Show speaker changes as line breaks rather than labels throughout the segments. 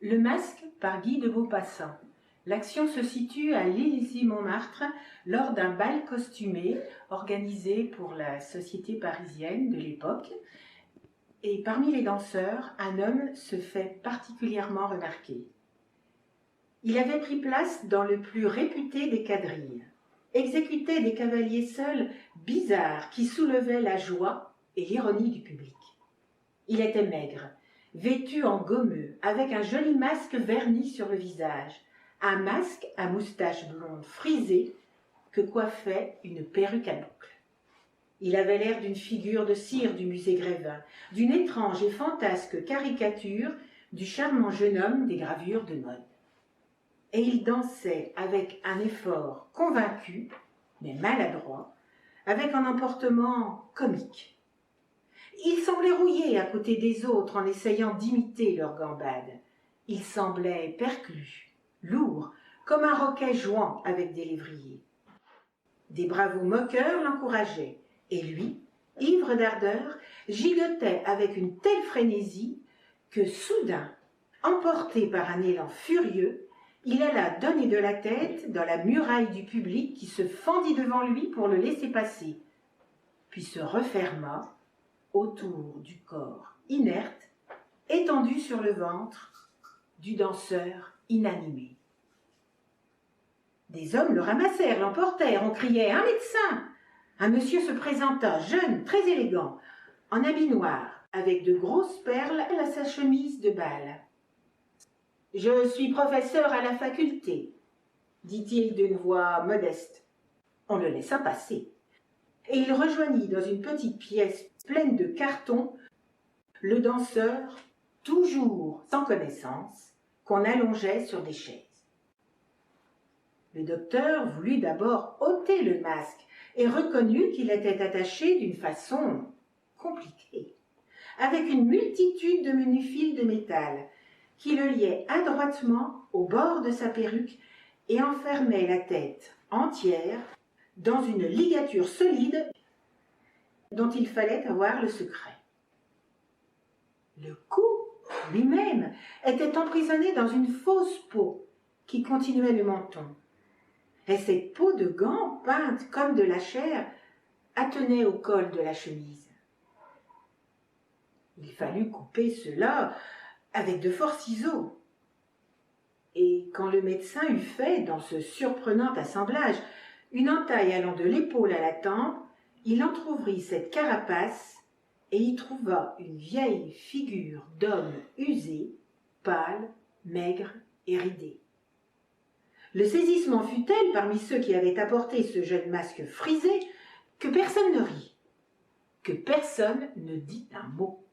Le masque par Guy de Maupassant. L'action se situe à l'Élysée-Montmartre lors d'un bal costumé organisé pour la société parisienne de l'époque. Et parmi les danseurs, un homme se fait particulièrement remarquer. Il avait pris place dans le plus réputé des quadrilles, exécutait des cavaliers seuls bizarres qui soulevaient la joie et l'ironie du public. Il était maigre, vêtu en gommeux, avec un joli masque verni sur le visage, un masque à moustache blonde frisée que coiffait une perruque à boucles. Il avait l'air d'une figure de cire du musée Grévin, d'une étrange et fantasque caricature du charmant jeune homme des gravures de mode. Et il dansait avec un effort convaincu, mais maladroit, avec un emportement comique. Il semblait rouillé à côté des autres en essayant d'imiter leur gambade. Il semblait perclus, lourd, comme un roquet jouant avec des lévriers. Des bravos moqueurs l'encourageaient, et lui, ivre d'ardeur, gigotait avec une telle frénésie que soudain, emporté par un élan furieux, il alla donner de la tête dans la muraille du public qui se fendit devant lui pour le laisser passer, puis se referma autour du corps inerte, étendu sur le ventre du danseur inanimé. Des hommes le ramassèrent, l'emportèrent, on criait « Un médecin !» Un monsieur se présenta, jeune, très élégant, en habit noir, avec de grosses perles à sa chemise de bal. « Je suis professeur à la faculté, » dit-il d'une voix modeste. On le laissa passer, et il rejoignit dans une petite pièce pleine de cartons le danseur, toujours sans connaissance, qu'on allongeait sur des chaises. Le docteur voulut d'abord ôter le masque et reconnut qu'il était attaché d'une façon compliquée, avec une multitude de menus fils de métal qui le liaient adroitement au bord de sa perruque et enfermaient la tête entière dans une ligature solide dont il fallait avoir le secret. Le cou, lui-même, était emprisonné dans une fausse peau qui continuait le menton. Et cette peau de gant, peinte comme de la chair, attenait au col de la chemise. Il fallut couper cela avec de forts ciseaux. Et quand le médecin eut fait, dans ce surprenant assemblage, une entaille allant de l'épaule à la tempe, il entr'ouvrit cette carapace et y trouva une vieille figure d'homme usé, pâle, maigre et ridé. Le saisissement fut tel parmi ceux qui avaient apporté ce jeune masque frisé que personne ne rit, que personne ne dit un mot.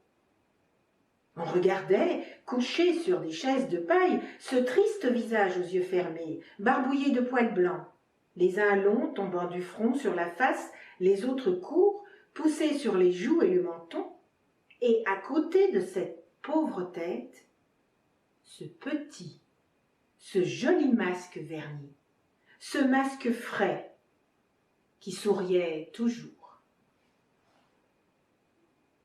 On regardait, couché sur des chaises de paille, ce triste visage aux yeux fermés, barbouillé de poils blancs, les uns longs tombant du front sur la face, les autres courts, poussés sur les joues et le menton, et à côté de cette pauvre tête, ce joli masque verni, ce masque frais qui souriait toujours.